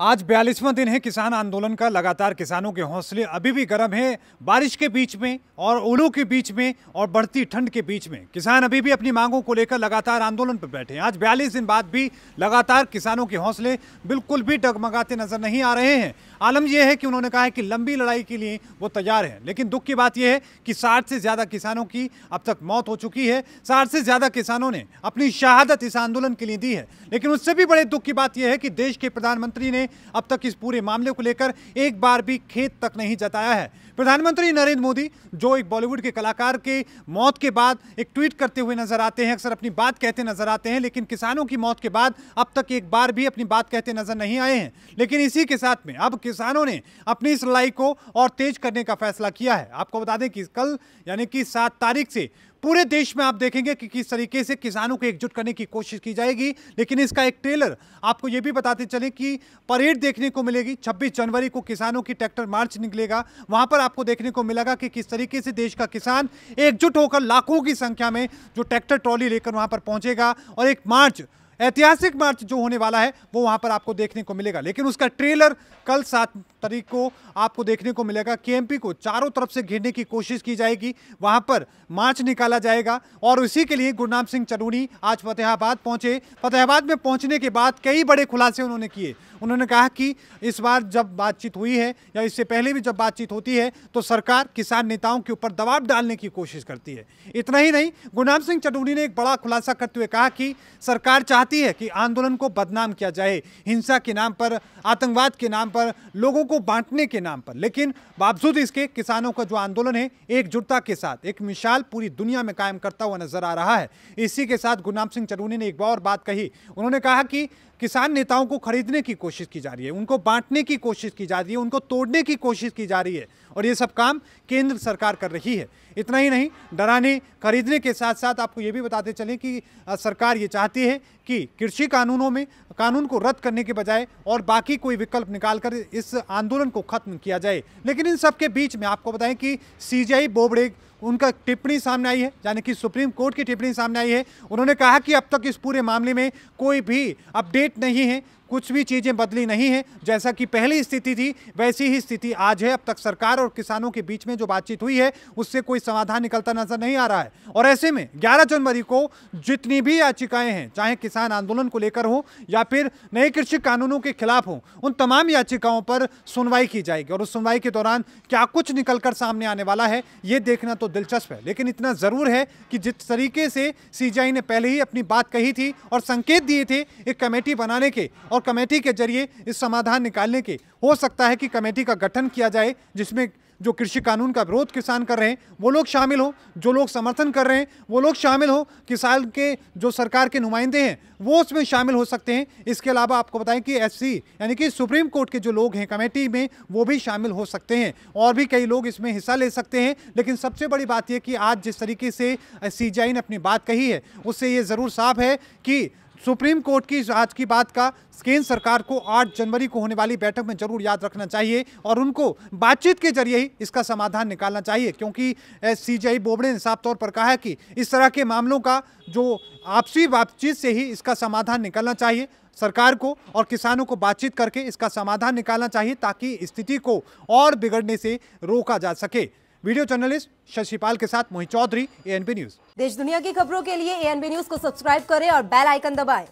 आज 42वां दिन है किसान आंदोलन का। लगातार किसानों के हौसले अभी भी गर्म हैं। बारिश के बीच में और ओलों के बीच में और बढ़ती ठंड के बीच में किसान अभी भी अपनी मांगों को लेकर लगातार आंदोलन पर बैठे हैं। आज 42 दिन बाद भी लगातार किसानों के हौसले बिल्कुल भी डगमगाते नजर नहीं आ रहे हैं। आलम यह है कि उन्होंने कहा है कि लंबी लड़ाई के लिए वो तैयार हैं, लेकिन दुख की बात यह है कि 60 से ज़्यादा किसानों की अब तक मौत हो चुकी है। 60 से ज़्यादा किसानों ने अपनी शहादत इस आंदोलन के लिए दी है। लेकिन उससे भी बड़े दुख की बात यह है कि देश के प्रधानमंत्री ने अब तक इस पूरे मामले को लेकर एक बार भी खेद तक नहीं जताया है। प्रधानमंत्री नरेंद्र मोदी, जो एक बॉलीवुड के कलाकार के मौत के बाद एक ट्वीट करते हुए नजर आते हैं, अक्सर अपनी बात कहते नजर आते हैं, लेकिन किसानों की मौत के बाद अब तक एक बार भी अपनी बात कहते नजर नहीं आए हैं। लेकिन इसी के साथ में अब किसानों ने अपनी इस लड़ाई को और तेज करने का फैसला किया है। आपको बता दें कि कल यानी कि 7 तारीख से पूरे देश में आप देखेंगे कि किस तरीके से किसानों को एकजुट करने की कोशिश की जाएगी। लेकिन इसका एक ट्रेलर आपको यह भी बताते चले कि परेड देखने को मिलेगी। 26 जनवरी को किसानों की ट्रैक्टर मार्च निकलेगा। वहां पर आपको देखने को मिलेगा कि किस तरीके से देश का किसान एकजुट होकर लाखों की संख्या में जो ट्रैक्टर ट्रॉली लेकर वहां पर पहुंचेगा और एक मार्च, ऐतिहासिक मार्च जो होने वाला है वो वहां पर आपको देखने को मिलेगा। लेकिन उसका ट्रेलर कल 7 तारीख को आपको देखने को मिलेगा। केएमपी को चारों तरफ से घेरने की कोशिश की जाएगी, वहां पर मार्च निकाला जाएगा और उसी के लिए गुरनाम सिंह चन्नूनी आज फतेहाबाद पहुंचे। फतेहाबाद में पहुंचने के बाद कई बड़े खुलासे उन्होंने किए। उन्होंने कहा कि इस बार जब बातचीत हुई है या इससे पहले भी जब बातचीत होती है तो सरकार किसान नेताओं के ऊपर दबाव डालने की कोशिश करती है। इतना ही नहीं, गुरनाम सिंह चन्नूनी ने एक बड़ा खुलासा करते हुए कहा कि सरकार चाहती है कि आंदोलन को बदनाम किया जाए, हिंसा के नाम पर, आतंकवाद के नाम पर, लोगों को बांटने के नाम पर। लेकिन बावजूद इसके किसानों का जो आंदोलन है एकजुटता के साथ एक मिसाल पूरी दुनिया में कायम करता हुआ नजर आ रहा है। इसी के साथ गुरनाम सिंह चन्नूनी ने एक और बात कही। उन्होंने कहा कि किसान नेताओं को खरीदने की कोशिश की जा रही है, उनको बांटने की कोशिश की जा रही है, उनको तोड़ने की कोशिश की जा रही है और ये सब काम केंद्र सरकार कर रही है। इतना ही नहीं, डराने खरीदने के साथ साथ आपको ये भी बताते चलें कि सरकार ये चाहती है कि कृषि कानूनों में कानून को रद्द करने के बजाय और बाकी कोई विकल्प निकालकर इस आंदोलन को खत्म किया जाए। लेकिन इन सब के बीच में आपको बताएं कि सीजेआई बोबड़े उनका टिप्पणी सामने आई है, यानी कि सुप्रीम कोर्ट की टिप्पणी सामने आई है। उन्होंने कहा कि अब तक इस पूरे मामले में कोई भी अपडेट नहीं है, कुछ भी चीज़ें बदली नहीं है। जैसा कि पहली स्थिति थी वैसी ही स्थिति आज है। अब तक सरकार और किसानों के बीच में जो बातचीत हुई है उससे कोई समाधान निकलता नजर नहीं आ रहा है। और ऐसे में 11 जनवरी को जितनी भी याचिकाएं हैं, चाहे किसान आंदोलन को लेकर हो या फिर नए कृषि कानूनों के खिलाफ हो, उन तमाम याचिकाओं पर सुनवाई की जाएगी और उस सुनवाई के दौरान क्या कुछ निकलकर सामने आने वाला है ये देखना तो दिलचस्प है। लेकिन इतना ज़रूर है कि जिस तरीके से सीजेआई ने पहले ही अपनी बात कही थी और संकेत दिए थे एक कमेटी बनाने के और कमेटी के जरिए इस समाधान निकालने के, हो सकता है कि कमेटी का गठन किया जाए जिसमें जो कृषि कानून का विरोध किसान कर रहे हैं वो लोग शामिल हो, जो लोग समर्थन कर रहे हैं वो लोग शामिल हो, किसान के जो सरकार के नुमाइंदे हैं वो उसमें शामिल हो सकते हैं। इसके अलावा आपको बताएं कि एससी यानी कि सुप्रीम कोर्ट के जो लोग हैं कमेटी में वो भी शामिल हो सकते हैं और भी कई लोग इसमें हिस्सा ले सकते हैं। लेकिन सबसे बड़ी बात यह कि आज जिस तरीके से सीजेआई ने अपनी बात कही है उससे ये ज़रूर साफ है कि सुप्रीम कोर्ट की आज की बात का केंद्र सरकार को 8 जनवरी को होने वाली बैठक में जरूर याद रखना चाहिए और उनको बातचीत के जरिए ही इसका समाधान निकालना चाहिए। क्योंकि सीजेआई बोबड़े ने साफ तौर पर कहा है कि इस तरह के मामलों का जो आपसी बातचीत से ही इसका समाधान निकलना चाहिए। सरकार को और किसानों को बातचीत करके इसका समाधान निकालना चाहिए ताकि स्थिति को और बिगड़ने से रोका जा सके। वीडियो जर्नलिस्ट शशिपाल के साथ मोहित चौधरी, एएनबी न्यूज। देश दुनिया की खबरों के लिए एएनबी न्यूज को सब्सक्राइब करें और बेल आइकन दबाएं।